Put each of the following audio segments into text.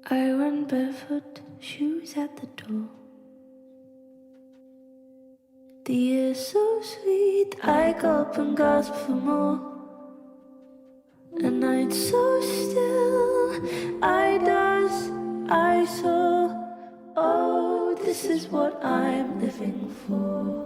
I run barefoot, shoes at the door. The air's so sweet, I go up and gasp for more. A night so still, I does, I saw. Oh, this is what I'm living for.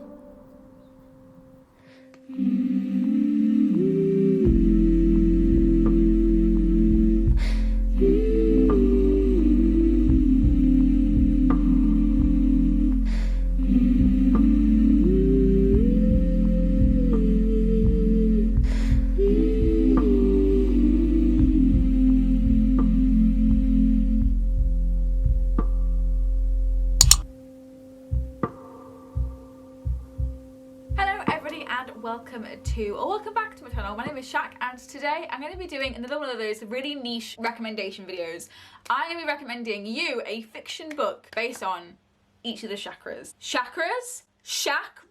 Welcome back to my channel. My name is Shak, and today I'm going to be doing another one of those really niche recommendation videos. I'm going to be recommending you a fiction book based on each of the chakras. Chakras? Shak?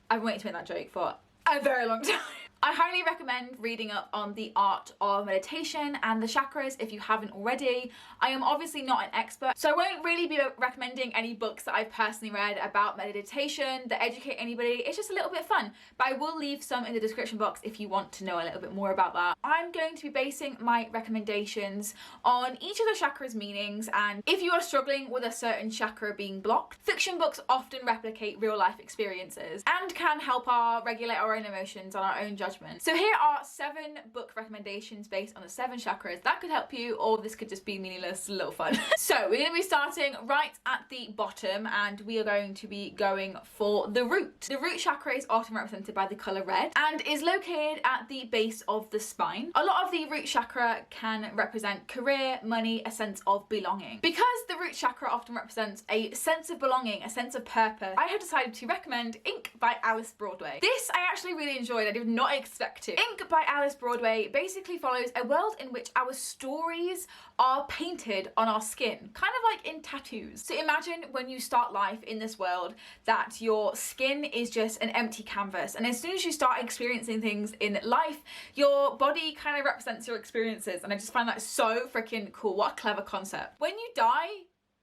I've been waiting to make that joke for a very long time. I highly recommend reading up on the art of meditation and the chakras if you haven't already. I am obviously not an expert, so I won't really be recommending any books that I've personally read about meditation that educate anybody. It's just a little bit of fun, but I will leave some in the description box if you want to know a little bit more about that. I'm going to be basing my recommendations on each of the chakras' meanings, and if you are struggling with a certain chakra being blocked, fiction books often replicate real life experiences and can help regulate our own emotions and our own judgment. So here are 7 book recommendations based on the 7 chakras that could help you, or this could just be meaningless, a little fun. So we're going to be starting right at the bottom, and we are going to be going for the root. The root chakra is often represented by the colour red and is located at the base of the spine. A lot of the root chakra can represent career, money, a sense of belonging. Because the root chakra often represents a sense of belonging, a sense of purpose, I have decided to recommend Ink by Alice Broadway. This I actually really enjoyed. I did not expect to. Ink by Alice Broadway basically follows a world in which our stories are painted on our skin, kind of like in tattoos. So imagine when you start life in this world that your skin is just an empty canvas, and as soon as you start experiencing things in life, your body kind of represents your experiences, and I just find that so freaking cool. What a clever concept. When you die,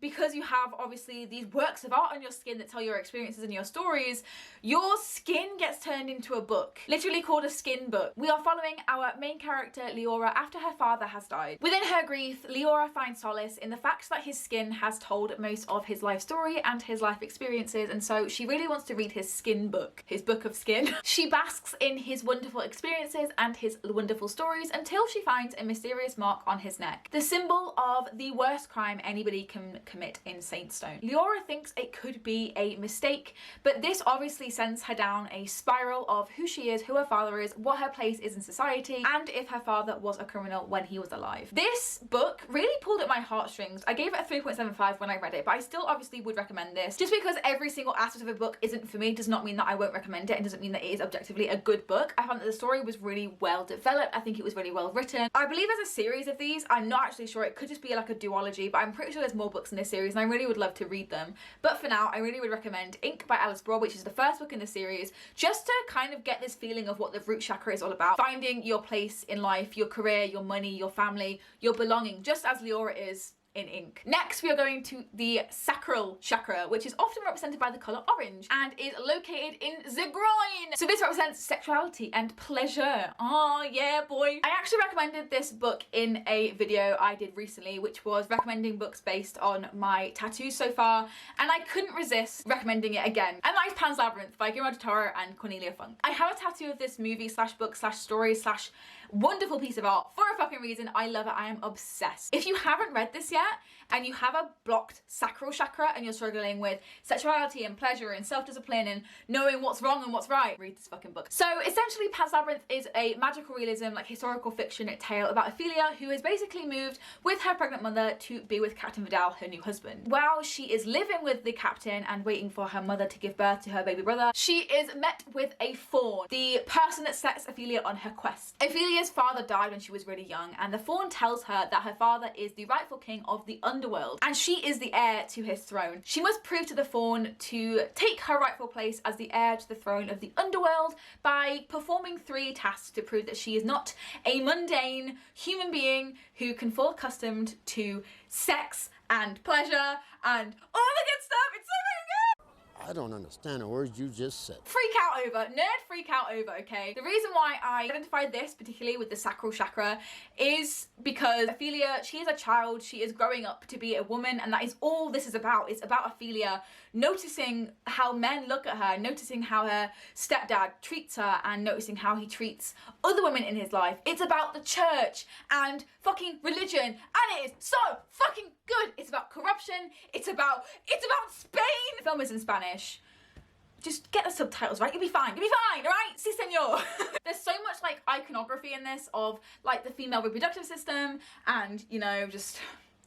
because you have obviously these works of art on your skin that tell your experiences and your stories, your skin gets turned into a book, literally called a skin book. We are following our main character Leora after her father has died. Within her grief, Leora finds solace in the fact that his skin has told most of his life story and his life experiences, and so she really wants to read his skin book, his book of skin. She basks in his wonderful experiences and his wonderful stories until she finds a mysterious mark on his neck, the symbol of the worst crime anybody can commit in Saintstone. Leora thinks it could be a mistake, but this obviously sends her down a spiral of who she is, who her father is, what her place is in society, and if her father was a criminal when he was alive. This book really pulled at my heartstrings. I gave it a 3.75 when I read it, but I still obviously would recommend this. Just because every single aspect of a book isn't for me does not mean that I won't recommend it, and doesn't mean that it is objectively a good book. I found that the story was really well developed. I think it was really well written. I believe there's a series of these. I'm not actually sure. It could just be like a duology, but I'm pretty sure there's more books in this series, and I really would love to read them. But for now, I really would recommend Ink by Alice Broadway, which is the first book in the series, just to kind of get this feeling of what the root chakra is all about. Finding your place in life, your career, your money, your family, your belonging, just as Leora is in Ink. Next, we are going to the Sacral chakra, which is often represented by the colour orange and is located in the groin. So this represents sexuality and pleasure. Oh yeah, boy. I actually recommended this book in a video I did recently, which was recommending books based on my tattoos so far, and I couldn't resist recommending it again. And that is Pan's Labyrinth by Guillermo del Toro and Cornelia Funke. I have a tattoo of this movie slash book slash story slash wonderful piece of art for a fucking reason. I love it. I am obsessed. If you haven't read this yet and you have a blocked sacral chakra and you're struggling with sexuality and pleasure and self-discipline and knowing what's wrong and what's right, read this fucking book. So essentially, Pan's Labyrinth is a magical realism, like historical fiction tale about Ophelia, who has basically moved with her pregnant mother to be with Captain Vidal, her new husband. While she is living with the captain and waiting for her mother to give birth to her baby brother, she is met with a faun, the person that sets Ophelia on her quest. Ophelia's father died when she was really young, and the faun tells her that her father is the rightful king of of the underworld, and she is the heir to his throne. She must prove to the fawn to take her rightful place as the heir to the throne of the underworld by performing 3 tasks to prove that she is not a mundane human being who can fall accustomed to sex and pleasure and all the good stuff. It's so good! I don't understand a word you just said. Freak out over, nerd freak out over, okay? The reason why I identified this particularly with the sacral chakra is because Ophelia, she is a child, she is growing up to be a woman, and that is all this is about. It's about Ophelia noticing how men look at her, noticing how her stepdad treats her, and noticing how he treats other women in his life. It's about the church and fucking religion, and it is so fucking good. It's about corruption, it's about Spain. The film is in Spanish. Just get the subtitles right, you'll be fine, alright? Si senor. There's so much like iconography in this of like the female reproductive system and, you know, just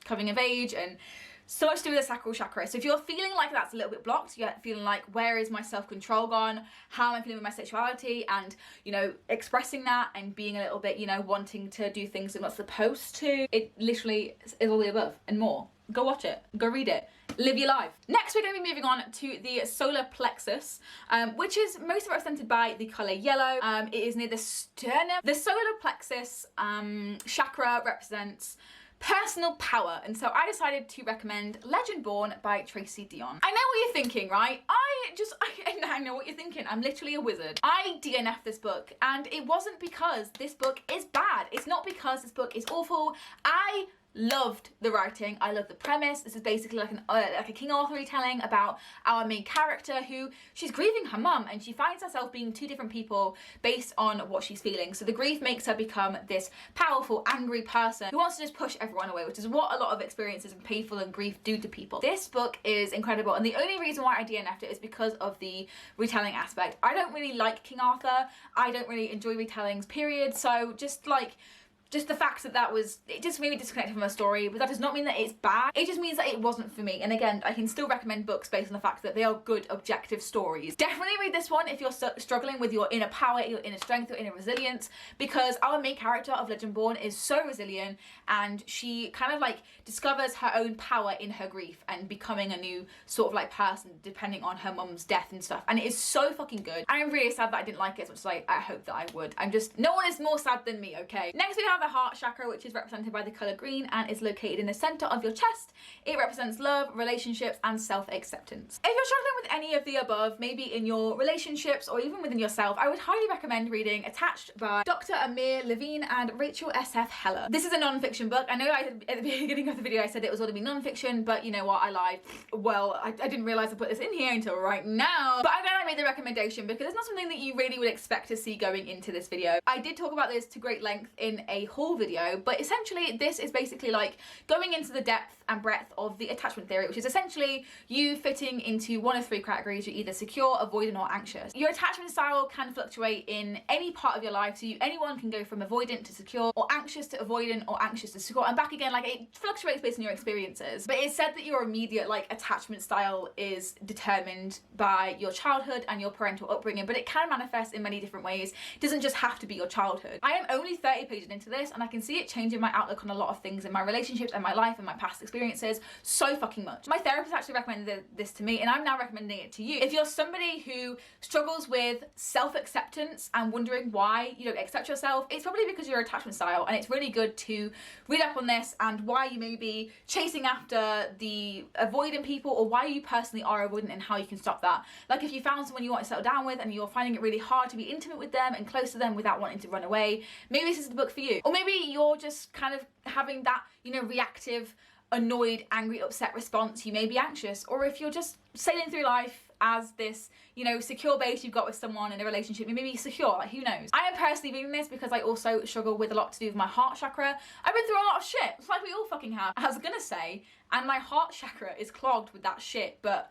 coming of age, and so much to do with the sacral chakra. So if you're feeling like that's a little bit blocked, you're feeling like, where is my self-control gone? How am I feeling with my sexuality? And, you know, expressing that and being a little bit, you know, wanting to do things I'm not supposed to. It literally is all the above and more. Go watch it, go read it, live your life. Next, we're going to be moving on to the solar plexus, which is mostly represented by the colour yellow. It is near the sternum. The solar plexus chakra represents personal power, and so I decided to recommend Legend Born by Tracy Dion. I know what you're thinking, right? I know what you're thinking. I'm literally a wizard. I DNF'd this book, and it wasn't because this book is bad. It's not because this book is awful. I loved the writing. I love the premise. This is basically like a King Arthur retelling about our main character who she's grieving her mum, and she finds herself being 2 different people based on what she's feeling. So the grief makes her become this powerful, angry person who wants to just push everyone away, which is what a lot of experiences and painful and grief do to people. This book is incredible, and the only reason why I DNF'd it is because of the retelling aspect. I don't really like King Arthur. I don't really enjoy retellings, period. So just the fact that it just made me disconnected from a story, but that does not mean that it's bad. It just means that it wasn't for me. And again, I can still recommend books based on the fact that they are good, objective stories. Definitely read this one if you're struggling with your inner power, your inner strength, your inner resilience, because our main character of Legend Born is so resilient, and she kind of like discovers her own power in her grief and becoming a new sort of like person depending on her mum's death and stuff. And it is so fucking good. I am really sad that I didn't like it as much as I hope that I would. No one is more sad than me, okay? Next we have the heart chakra, which is represented by the colour green and is located in the centre of your chest. It represents love, relationships, and self-acceptance. If you're struggling with any of the above, maybe in your relationships or even within yourself, I would highly recommend reading Attached by Dr. Amir Levine and Rachel S.F. Heller. This is a non-fiction book. I know at the beginning of the video I said it was all to be non-fiction, but you know what, I lied. Well, I didn't realise I put this in here until right now. But I'm glad I made the recommendation because it's not something that you really would expect to see going into this video. I did talk about this to great length in a haul video, but essentially this is basically like going into the depth and breadth of the attachment theory, which is essentially you fitting into one of 3 categories. You're either secure, avoidant, or anxious. Your attachment style can fluctuate in any part of your life, so anyone can go from avoidant to secure, or anxious to avoidant, or anxious to secure, and back again. Like, it fluctuates based on your experiences. But it's said that your immediate like attachment style is determined by your childhood and your parental upbringing, but it can manifest in many different ways. It doesn't just have to be your childhood. I am only 30 pages into this, and I can see it changing my outlook on a lot of things in my relationships and my life and my past experiences so fucking much. My therapist actually recommended this to me, and I'm now recommending it to you. If you're somebody who struggles with self-acceptance and wondering why you don't accept yourself, it's probably because your attachment style, and it's really good to read up on this and why you may be chasing after the avoidant people, or why you personally are avoidant and how you can stop that. Like, if you found someone you want to settle down with and you're finding it really hard to be intimate with them and close to them without wanting to run away, maybe this is the book for you. Or maybe you're just kind of having that, you know, reactive, annoyed, angry, upset response. You may be anxious. Or if you're just sailing through life as this, you know, secure base you've got with someone in a relationship, you may be secure, like, who knows. I am personally reading this because I also struggle with a lot to do with my heart chakra. I've been through a lot of shit, it's like we all fucking have, I was gonna say, and my heart chakra is clogged with that shit, but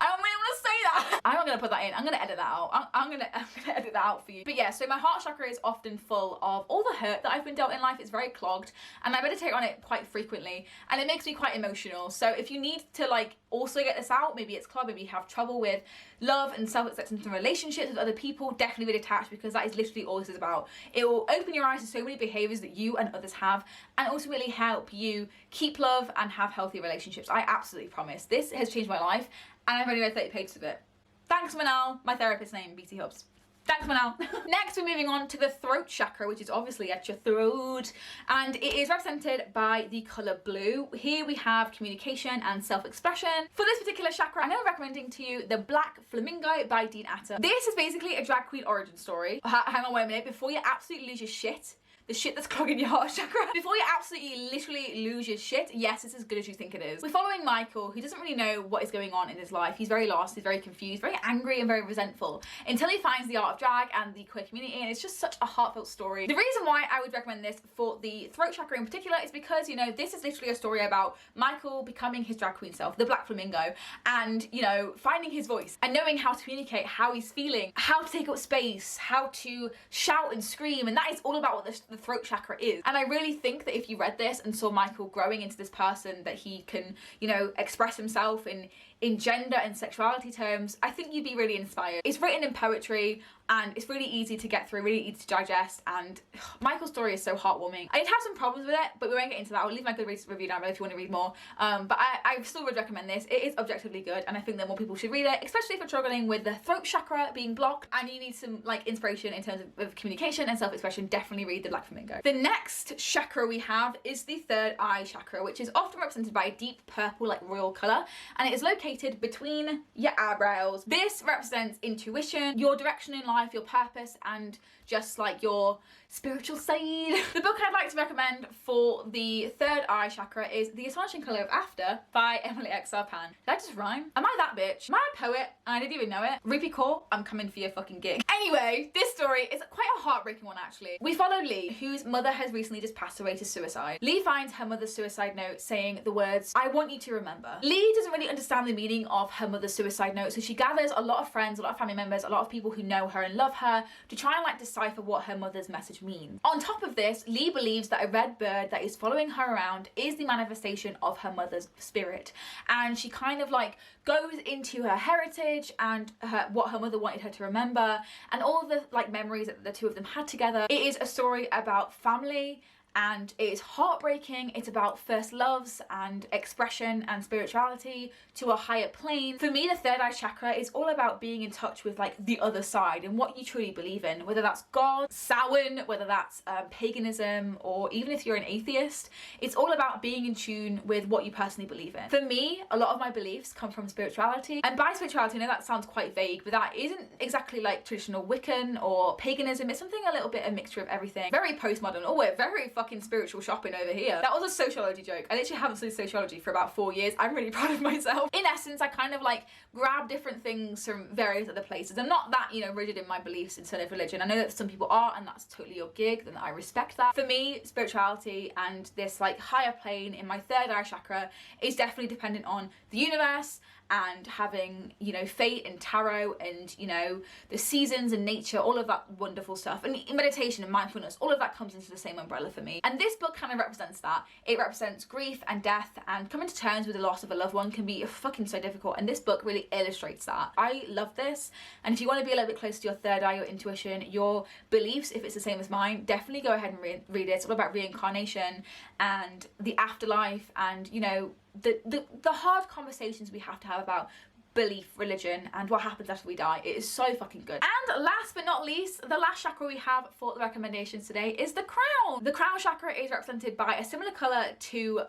I don't really want to say that. I'm not gonna put that in. I'm gonna edit that out. I'm gonna edit that out for you. But yeah, so my heart chakra is often full of all the hurt that I've been dealt in life. It's very clogged, and I meditate on it quite frequently, and it makes me quite emotional. So if you need to like also get this out, maybe it's clogged, maybe you have trouble with love and self-acceptance and relationships with other people, definitely be detached, because that is literally all this is about. It will open your eyes to so many behaviors that you and others have, and also really help you keep love and have healthy relationships. I absolutely promise. This has changed my life, and I've only read 30 pages of it. Thanks, Manal, my therapist's name, BT Hubs. Thanks, Manal. Next, we're moving on to the throat chakra, which is obviously at your throat, and it is represented by the colour blue. Here we have communication and self-expression. For this particular chakra, I'm now recommending to you The Black Flamingo by Dean Atta. This is basically a drag queen origin story. Hang on, wait a minute. Before you absolutely lose your shit, the shit that's clogging your heart chakra. Before you absolutely literally lose your shit, yes, it's as good as you think it is. We're following Michael, who doesn't really know what is going on in his life. He's very lost, he's very confused, very angry and very resentful, until he finds the art of drag and the queer community, and it's just such a heartfelt story. The reason why I would recommend this for the throat chakra in particular is because, you know, this is literally a story about Michael becoming his drag queen self, the Black Flamingo, and, you know, finding his voice and knowing how to communicate how he's feeling, how to take up space, how to shout and scream, and that is all about what the throat chakra is. And I really think that if you read this and saw Michael growing into this person that he can, you know, express himself in gender and sexuality terms, I think you'd be really inspired. It's written in poetry, and it's really easy to get through, really easy to digest, and Michael's story is so heartwarming. I did have some problems with it, but we won't get into that. I'll leave my Goodreads review down below if you want to read more. But I still would recommend this. It is objectively good, and I think that more people should read it, especially if you're struggling with the throat chakra being blocked and you need some like inspiration in terms of communication and self-expression. Definitely read The Black Flamingo. The next chakra we have is the third eye chakra, which is often represented by a deep purple, like royal colour, and it is located between your eyebrows. This represents intuition, your direction in life, your purpose, and just like your spiritual side. The book I'd like to recommend for the third eye chakra is The Astonishing Colour of After by Emily X. Sarpan. Did I just rhyme? Am I that bitch? Am I a poet? I didn't even know it. Rupi Kaur, I'm coming for your fucking gig. Anyway, this story is quite a heartbreaking one actually. We follow Lee, whose mother has recently just passed away to suicide. Lee finds her mother's suicide note saying the words, "I want you to remember." Lee doesn't really understand the meaning of her mother's suicide note, so she gathers a lot of friends, a lot of family members, a lot of people who know her and love her to try and like decipher what her mother's message means. On top of this, Lee believes that a red bird that is following her around is the manifestation of her mother's spirit, and she kind of like goes into her heritage and what her mother wanted her to remember and all the like memories that the two of them had together. It is a story about family, and it is heartbreaking. It's about first loves and expression and spirituality to a higher plane. For me, the third eye chakra is all about being in touch with like the other side and what you truly believe in, whether that's God, Samhain, whether that's paganism, or even if you're an atheist. It's all about being in tune with what you personally believe in. For me, a lot of my beliefs come from spirituality, and by spirituality, I know that sounds quite vague, but that isn't exactly like traditional Wiccan or paganism. It's something a little bit a mixture of everything. Very postmodern. Oh, we're very fucking spiritual shopping over here. That was a sociology joke. I literally haven't studied sociology for about 4 years. I'm really proud of myself. In essence, I kind of like grab different things from various other places. I'm not that, you know, rigid in my beliefs instead of religion. I know that some people are, and that's totally your gig, then I respect that. For me, spirituality and this like higher plane in my third eye chakra is definitely dependent on the universe and having, you know, fate and tarot and, you know, the seasons and nature, all of that wonderful stuff, and meditation and mindfulness, all of that comes into the same umbrella for me. And this book kind of represents that. It represents grief and death, and coming to terms with the loss of a loved one can be fucking so difficult, and this book really illustrates that. I love this, and if you want to be a little bit closer to your third eye, your intuition, your beliefs, if it's the same as mine, definitely go ahead and read it. It's all about reincarnation and the afterlife, and, you know, the hard conversations we have to have about belief, religion, and what happens after we die. It is so fucking good. And last but not least, the last chakra we have for the recommendations today is the crown. The crown chakra is represented by a similar colour to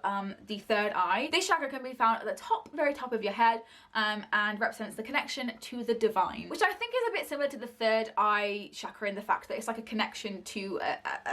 the third eye. This chakra can be found at the top, very top of your head, and represents the connection to the divine, which I think is a bit similar to the third eye chakra in the fact that it's like a connection to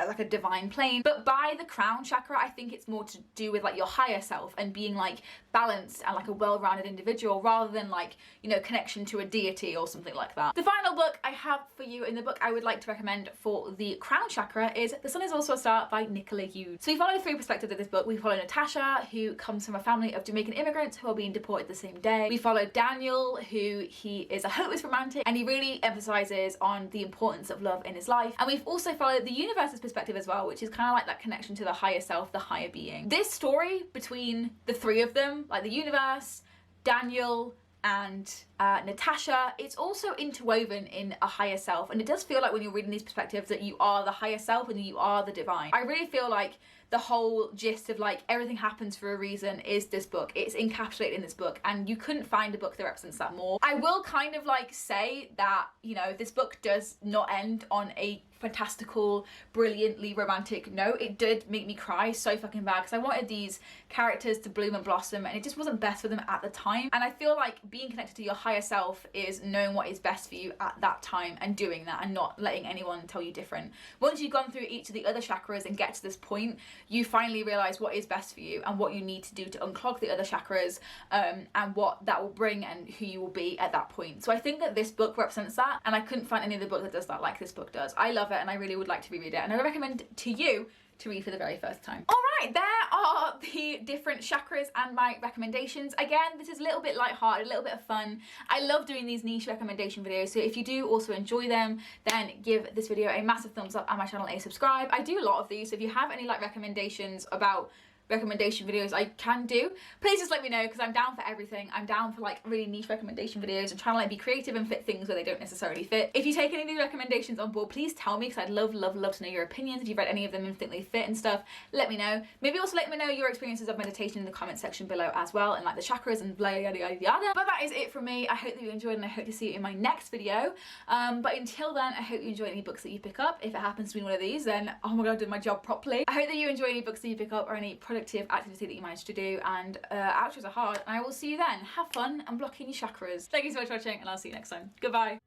like a divine plane. But by the crown chakra, I think it's more to do with like your higher self and being like balanced and like a well-rounded individual, rather than like like, you know, connection to a deity or something like that. The final book I have for you, in the book I would like to recommend for the crown chakra, is The Sun Is Also a Star by Nicola Hughes. So we follow three perspectives of this book. We follow Natasha, who comes from a family of Jamaican immigrants who are being deported the same day. We follow Daniel, who he is a hopeless romantic, and he really emphasizes on the importance of love in his life. And we've also followed the universe's perspective as well, which is kind of like that connection to the higher self, the higher being. This story between the three of them, like the universe, Daniel, and Natasha, it's also interwoven in a higher self, and it does feel like when you're reading these perspectives that you are the higher self and you are the divine. I really feel like the whole gist of like everything happens for a reason is this book. It's encapsulated in this book, and you couldn't find a book that represents that more. I will kind of like say that, you know, this book does not end on a fantastical, brilliantly romantic note. It did make me cry so fucking bad because I wanted these characters to bloom and blossom, and it just wasn't best for them at the time. And I feel like being connected to your higher self is knowing what is best for you at that time and doing that, and not letting anyone tell you different. Once you've gone through each of the other chakras and get to this point, you finally realize what is best for you and what you need to do to unclog the other chakras, and what that will bring and who you will be at that point. So I think that this book represents that, and I couldn't find any other book that does that like this book does. I love it, and I really would like to reread it, and I recommend to you to read for the very first time. All right, there are the different chakras and my recommendations. Again, this is a little bit lighthearted, a little bit of fun. I love doing these niche recommendation videos, so if you do also enjoy them, then give this video a massive thumbs up and my channel a subscribe. I do a lot of these, so if you have any like recommendations about recommendation videos I can do, please just let me know, because I'm down for everything. I'm down for like really niche recommendation videos and trying to like be creative and fit things where they don't necessarily fit. If you take any of these recommendations on board, please tell me, because I'd love to know your opinions. If you've read any of them and think they fit and stuff, let me know. Maybe also let me know your experiences of meditation in the comment section below as well, and like the chakras and blah yada yada yada. But that is it from me. I hope that you enjoyed, and I hope to see you in my next video. But until then, I hope you enjoy any books that you pick up. If it happens to be one of these, then oh my god, I did my job properly. I hope that you enjoy any books that you pick up or any productive activity that you managed to do, and outros are hard, and I will see you then. Have fun and blocking your chakras. Thank you so much for watching, and I'll see you next time. Goodbye.